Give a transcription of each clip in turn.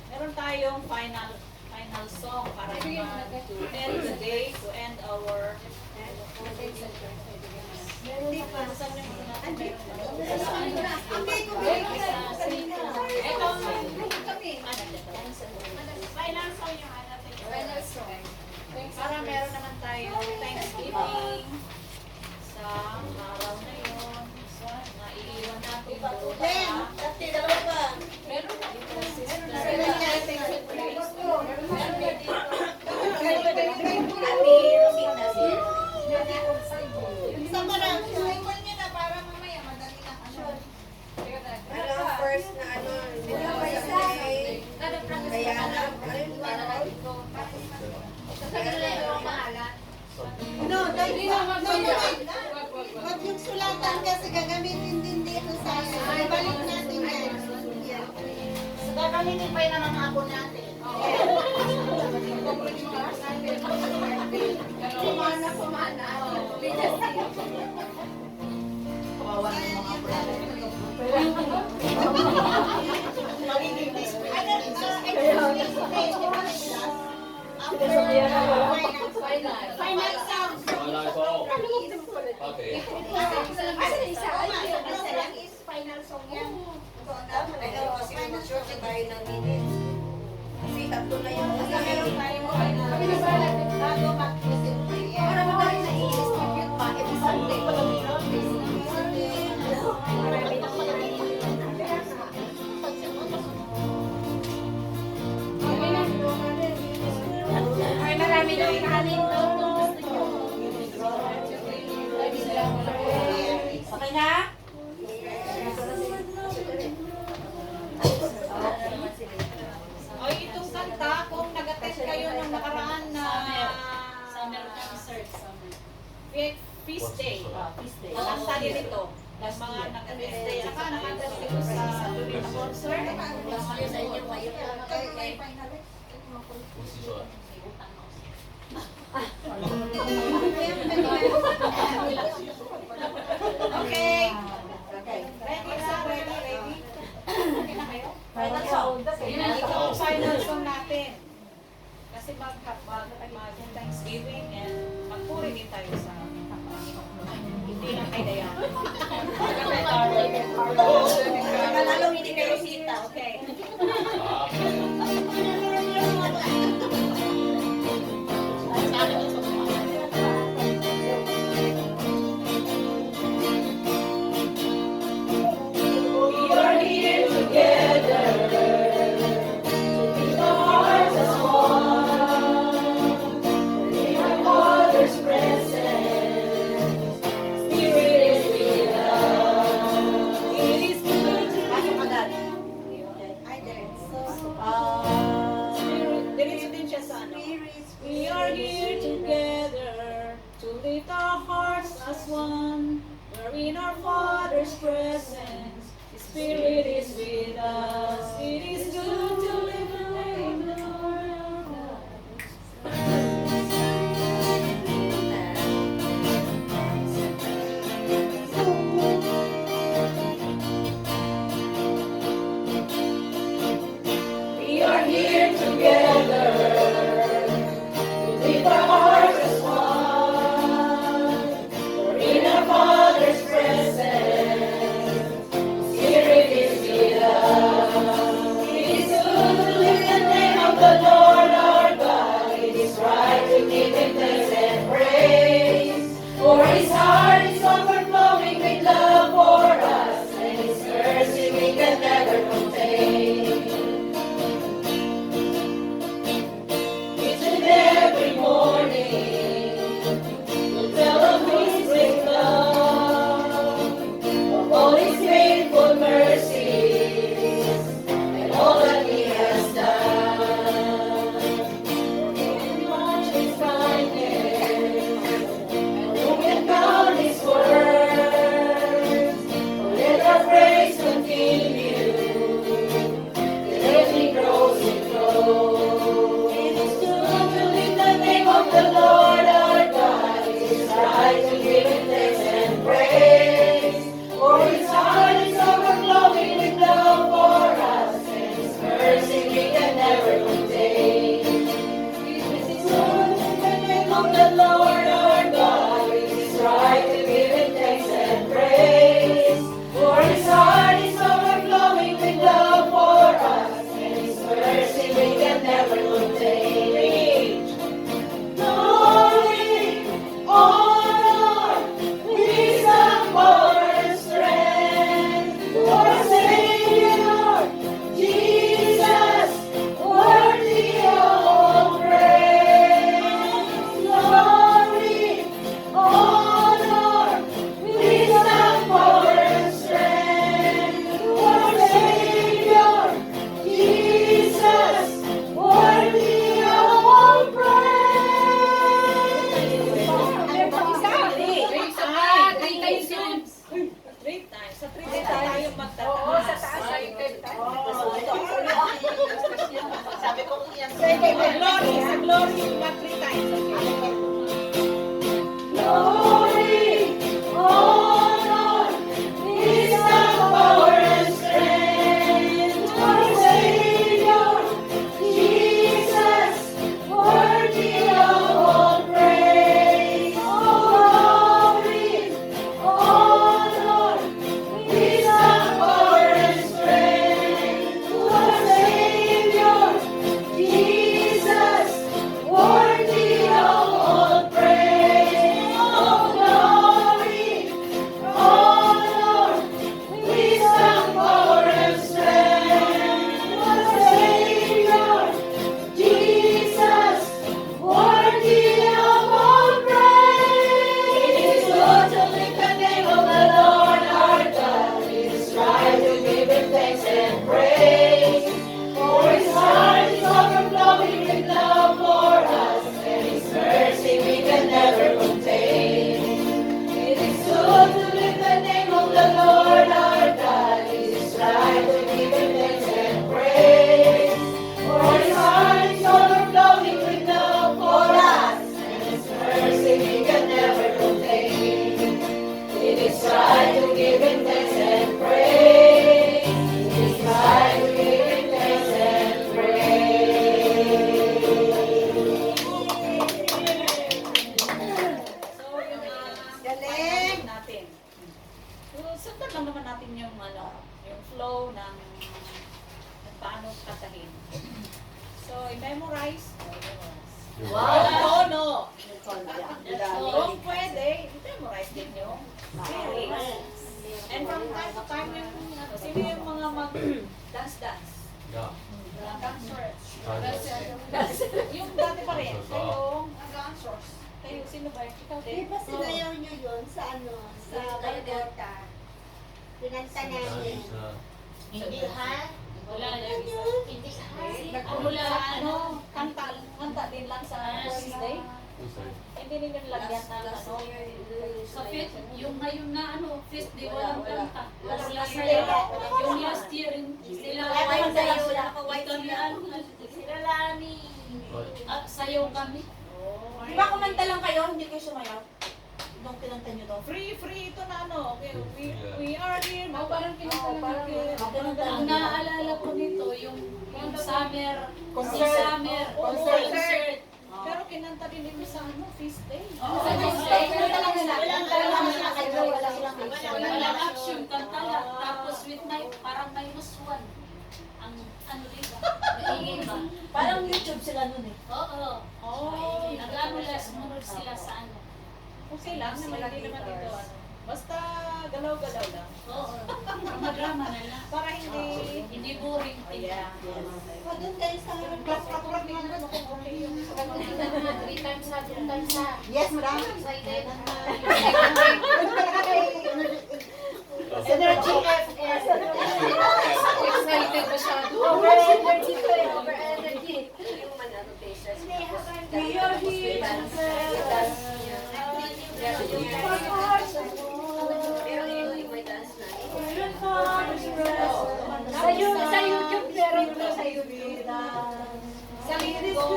Meron tayong final song para to end the day, to end our para meron naman tayo Thanksgiving sa araw na yun. Na iiwan natin doon First na ano, Wag yung sulatan kasi gagamitin din dito sa balik natin yan. gagamitin pa yun ang mga ako natin. Kumana. Kawawa ng mga Final sound. Okay. Final song yan. para magaling na i-distribute pa, every Sunday pa lang Marami daw kanin doon. Okay na? Ay, itong kanta, kung nag-attend kayo ng nakaraan na Summer concert, summer. feast day, Peace day. kanta din ito. Ng mga nag-attend. Saka nakanta dito sa Tulita concert. Sa inyo kayo. Posisyon. Okay. Ready na? Ready? Okay na kayo? Final song. Yun ang ito ang final song natin. Kasi mag-Thanksgiving and magpuri din tayo sa Panginoon. Hindi lang kay Dayan. Manalo hindi kayo sita. Okay. Diretso din siya sa ano. We are here together to lift our hearts as one. We're in our Father's presence. His Spirit is with us. It is good to live in the name of the Lord our God. We are here together to lift our hearts as one. We're in our Father's presence. Spirit is with us. It is good Galing! natin. So, sundan lang naman natin yung yung flow ng paano katahin. So, i-memorize. Wow! No. Kung pwede, i-memorize din yung lyrics. And from time to time, sino yung mga mag-dance-dance? Yeah. Dancers. Dance. Yung dati pa rin, kayong dancers. Kayo, sino ba? Ikaw Di din? ba sinayaw nyo yun sa sa Bargota? Pinanta namin. Hindi ha? Wala na. Hindi ha? Nagmula kanta din lang sa first day. Hindi nila nilagyan ng Sa fit, yung ngayon na fifth day, walang kanta. Last Last year. year, yung last year, sila White tayo, white kami, Sila Lani. sayaw kami. Di ba kumanta lang kayo, hindi kayo sumayaw? Nung kinanta nyo to? Free to na okay, we are here. Parang Kinanta Ang nyo. naaalala ko nito, yung summer, Concert. summer, concert. Pero kinanta din nila sa feast day. Sa next day, Kinanta lang nila. Kinanta lang nila kayo. Wala silang walang action, kanta lang. Tapos with my, parang minus one. Ang dito, maingay ba? Parang YouTube sila nun eh. Oo. Oh, Nag-ano last month sila sa okay lang naman, hindi naman dito basta galaw-galaw lang. Oo. Drama na lang. Para hindi Hindi boring. yeah. O, doon kayo sa Plus katulad ng kung okay yung 3 times ha, 2 times ha. Yes, madam. Excited. Energy FS. Excited masyado. Over energy to eh. Over energy. We are here to Sa YouTube, meron ko sa YouTube. sa linggo,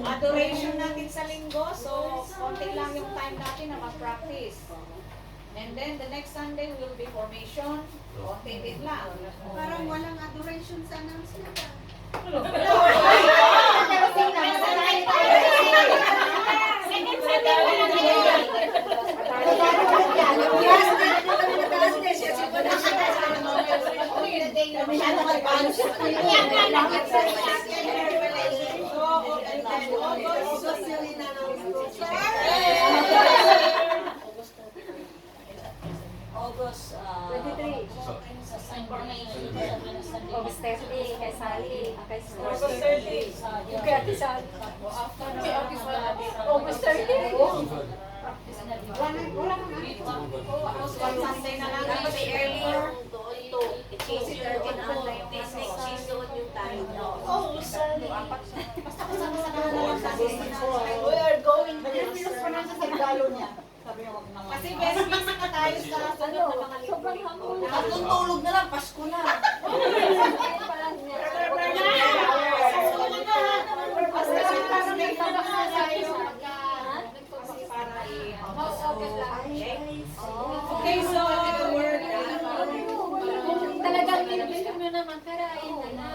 adoration natin sa linggo. So, konti lang yung time natin na mag-practice. And then, the next Sunday will be formation. Konti din lang. Parang walang adoration sa announcement. August 23. Sa information, sa August 30, kay Sally. Kay August 30. Okay, Ate Sally. August 30. Sunday na lang. Dapat may earlier doon to. I-change it urgent na lang yung change doon yung time. We are going. Nag-refuse pa na sa Sagalo niya. Sabi niya, wag na nga. Kasi best busy na tayo sa sunod na mga linggo. Tatlong tulog na lang, Pasko na. Okay, so the word Talagang pinipili mo naman, karain na na.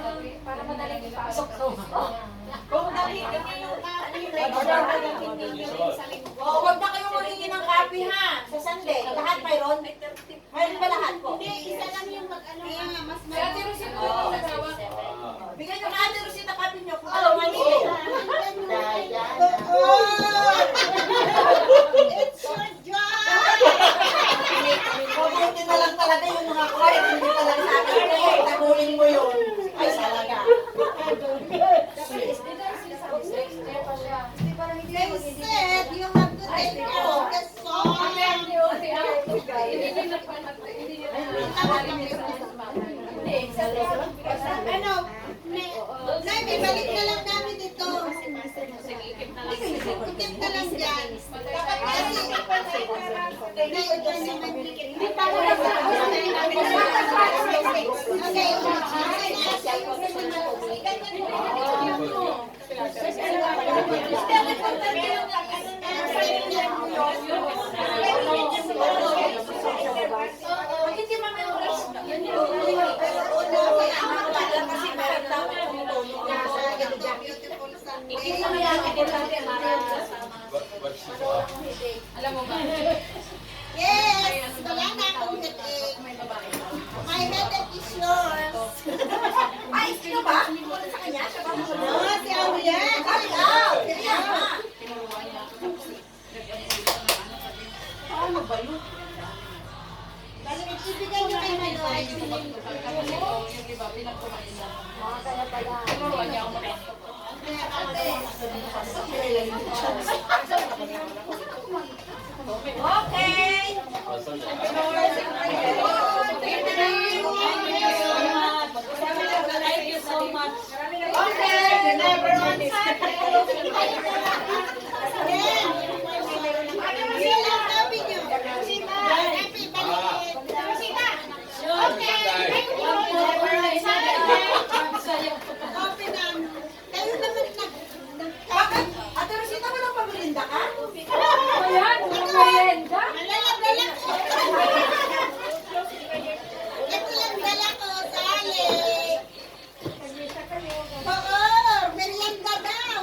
Para madaling ipasok. kung nakita niyo yung copy, make sure na hindi niyo rin sa linggo. Oh, wag na kayong humingi ng copy ha. Sa Sunday, lahat mayroon. Mayroon ba lahat po? Hindi, isa lang yung mag-ano. Kaya nga, mas Ate Rosita, nagawa. Bigyan nyo ka Ate Rosita copy nyo kung Oh, ano man yun. It's your job! Mabuti na lang talaga yung mga kahit hindi talaga sa akin. Eh, tabulin mo yun. Ay, talaga. They said you have to take out the song. Ano? Nay, may balik na lang namin ito. Ikip na lang. Ikip na lang dyan. Kasi, Nay, ito naman. Hindi pa ako Hindi ma-memorize. Beautiful Sunday. importante para wala akong headache. Alam mo ba? Yes! Wala na akong headache. My headache is yours. Ay, sino ba? Sumunod sa kanya? Siya ba sumunod? Oh, si Aulian. Ay, ikaw! Kaya nga. Paano ba yun? Balik, ibigay niyo kay Manoy. Yung iba, pinagkumain lang. Kaya pala. Tinuruan niya ako mag- Okay! Thank you so much. Okay! Never on Yan lang sabi niyo. Happy balik. Open na. Kayo naman Bakit? Ate Rosita, walang pamirinda ka? Ayan, walang merienda. Dala ko. Ito yung dala ko, sali. Oo, merienda daw.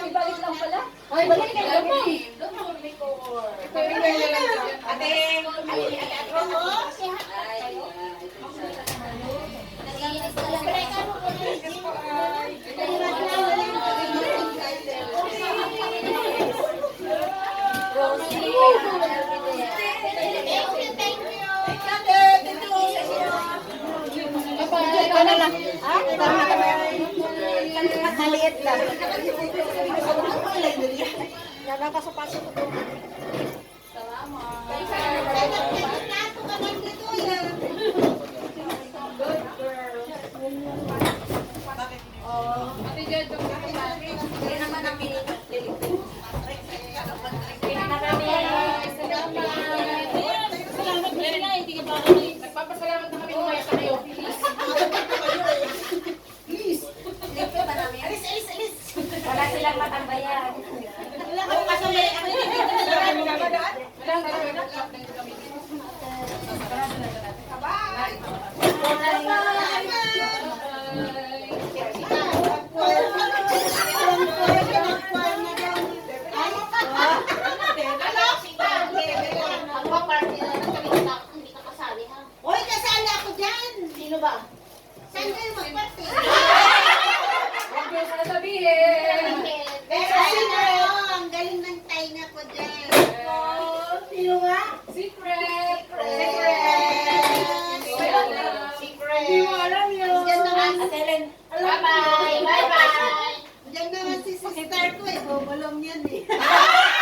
Ibalik lang pala. Ay, balik kayo mo. Ate, Nagiinis ka lang. maliit lang. Nato ka man dito yan. Hindi naman namin Salamat na, hindi ka ba kami. Nagpapasalamat na kami umaya sa kayo. wala silang matambayan. Oo, kasi may Magpa-party na lang kami, hindi ka kasali ha. Hoy, kasali ako dyan. Sino ba? Saan kayo